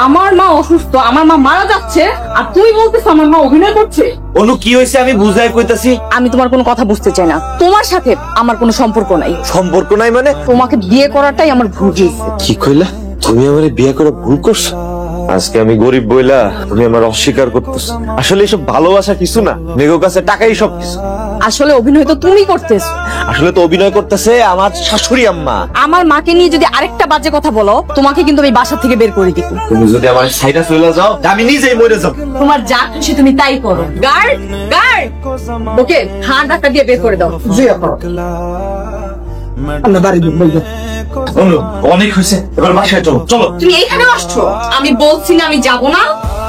আমার মা অসুস্থ, আমার মা মারা যাচ্ছে, আর তুই বলতেছ আমার মা অভিনয় করছে। অনু কি হয়েছে আমি বুঝাই কইতাছি। আমি তোমার কোনো কথা বুঝতে চাই না, তোমার সাথে আমার কোনো সম্পর্ক নাই। সম্পর্ক নাই মানে? তোমাকে বিয়ে করাটাই আমার ভুল হয়েছে। কি কইলা? তুমি আমারে বিয়ে করে ভুল করছো? আজকে আমি গরিব বইলা তুমি আমার অস্বীকার করতেছ। আসলে এসব ভালোবাসা কিছু না, মেঘের কাছে টাকাই সব কিছু। আসলে অভিনয় তো তুমি করতেছ। আসলে তো অভিনয় করতেছে আমার শাশুড়ি আম্মা। আমার মাকে নিয়ে যদি আরেকটা বাজে কথা বলো, তোমাকে কিন্তু আমি বাসা থেকে বের করে দিব। তুমি যদি আমার সাইডে চলে যাও, আমি নিজেই মরে যাব। তোমার যা খুশি তুমি তাই করো। গার্ড, গার্ড, ওকে হাত ধাক্কা দিয়ে বের করে দাও। জি আপা। আমরা বাড়ি বলবো। অনু অনেক হয়েছে, এবার বাসায় চলো। চলো। তুমি এইখানে আসছো? আমি বলছি না আমি যাব না।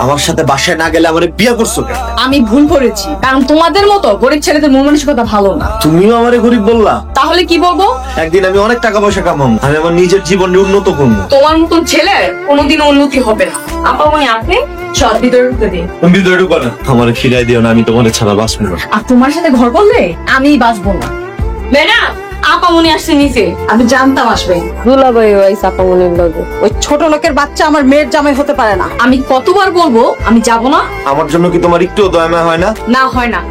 আমার সাথে বাসায় না গেলে আমারে বিয়ে করছো কেন? আমি ভুল করেছি, কারণ তোমাদের মতো গরিব ছেলেদের মন মানসিকতা ভালো না। তুমিও আমারে গরিব বললা। তাহলে কি বলবো? একদিন আমি অনেক টাকা পয়সা কামাবো, আমি আমার নিজের জীবনে উন্নত করবো। তোমার মতন ছেলে কোনোদিন উন্নতি হবে না। আপা মনে আপনি সব ভিতরে ঢুকে দিন। তুমি ভিতরে ঢুকো না, আমারে ফিরাই দিও না, আমি তোমার ছাড়া বাঁচবো না। আর তোমার সাথে ঘর করলে আমি বাঁচবো না। ম্যাডাম, আপা মনে আসছে নিচে। আমি জানতাম আসবে। দুলাভাই ওই আপা মনে লাগে। ওই ছোট লোকের বাচ্চা আমার মেয়ের জামাই হতে পারে না। আমি কতবার বলবো আমি যাব না? আমার জন্য কি তোমার একটু দয়া মায়া হয় না? না হয় না।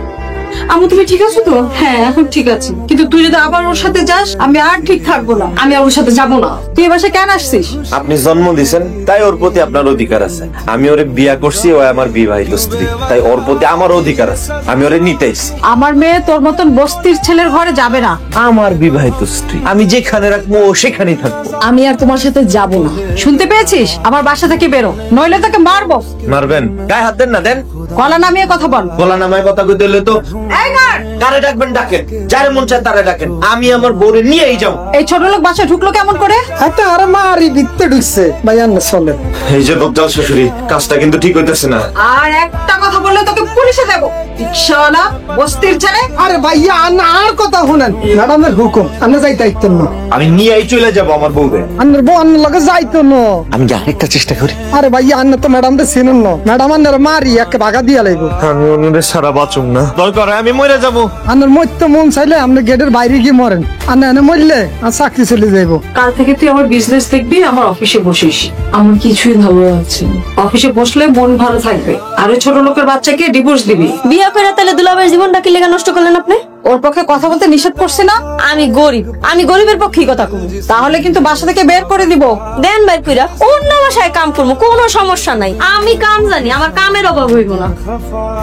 আমু তুমি ঠিক আছো তো? হ্যাঁ এখন ঠিক আছে, কিন্তু তুই যদি আবার ওর সাথে যাস আমি আর ঠিক থাকবো না। আমি আর ওর সাথে যাবো না। তুই এ বাসায় কেন আসছিস? আপনি জন্ম দিয়েছেন, তাই ওর প্রতি আপনার অধিকার আছে। আমি ওরে বিয়া করছি, ও আমার বিবাহিত স্ত্রী, তাই ওর প্রতি আমার অধিকার আছে। আমি ওরে নিতেইছি। আমার মেয়ে তোর মতন বস্তির ছেলের ঘরে যাবে না। আমার বিবাহিত স্ত্রী, আমি যেখানে রাখবো ও সেখানেই থাকবো। আমি আর তোমার সাথে যাব না। শুনতে পেয়েছিস? আমার বাসা থেকে বেরো, নইলে তোকে মারবো। মারবেন? গায়ে হাত দেন না, দেন। গলা নামিয়ে কথা বল। গলা নামায় কথা কইতে হলে তো এই গার্ড, কারে ডাকবেন ডাকেন, যারে মন চায় তারে ডাকেন। আমি আমার বউরে নিয়েই যাও। এই ছোট লোক বাসা ঢুকলো কেমন করে? একটা আরে মারি ভিতরে ঢুকছে ভাইয়া না চলে। এই যে দজ্জাল শাশুড়ি, কাজটা কিন্তু ঠিক হইতেছে না। আর একটা কথা বললে তোকে পুলিশে দেবো। রিকশাওয়ালা, বস্তির ছেলে। আরে ভাইয়া আন্না আর কথা শুনেন, ম্যাডামের হুকুম আন্না যাইতে আইতেন না। আমি নিয়েই চলে যাব আমার বউরে। আন্নার বউ আন্নার লগে যাইতো না। আমি কি আরেকটা চেষ্টা করি? আরে ভাইয়া আন্না তো ম্যাডাম রে চিনেন না, ম্যাডাম আন্নার মারি একে ভাগা দিয়া লাগবো। আমি ওনাদের সারা বাঁচুম না, দরকার হয় আমি মরে যাবো। আন্নার মরতে মন চাইলে আপনি গেটের বাইরে গিয়ে মরেন, আন্না এনে মরলে আর চাকরি চলে যাইবো। কাল থেকে তুই আমার বিজনেস দেখবি, আমার অফিসে বসিস। আমার কিছুই ভালো লাগছে না। অফিসে বসলে মন ভালো থাকবে, আর ওই ছোট লোকের বাচ্চাকে ডিভোর্স দিবি। বিয়ে করে তাহলে দুলাভাইয়ের জীবনটা কি লেগে নষ্ট করলেন আপনি? ওর পক্ষে কথা বলতে নিষেধ করছি না? আমি গরিব, আমি গরিবের পক্ষেই কথা কব। তাহলে কিন্তু বাসা থেকে বের করে দিব। দেন বাইর কইরা অন্য বাসায় কাম করবো, কোনো সমস্যা নাই। আমি কাম জানি, আমার কামের অভাব হইব না।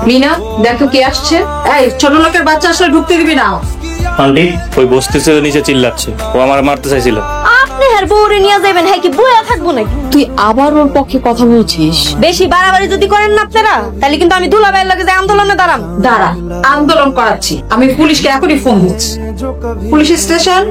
মিনা দেখো কে আসছে। এই ছোট লোকের বাচ্চা আসলে ঢুকতে দিবি না। আন্টি ওই বস্তি ছেলে নিচে চিল্লাচ্ছে, ও আমার মারতে চাইছিল। আপনি হের বউরে নিয়ে যাবেন, হ্যাঁ কি বইয়া থাকবো নাকি? তুই আবার ওর পক্ষে কথা বলছিস? বেশি বাড়াবাড়ি যদি করেন না আপনারা, তাহলে কিন্তু আমি দুলাভাইয়ের লগে যে আন্দোলনে দাঁড়াম। দাঁড়া, আন্দোলন করাচ্ছি। আমি পুলিশকে এখনই ফোন দিচ্ছি। Police station.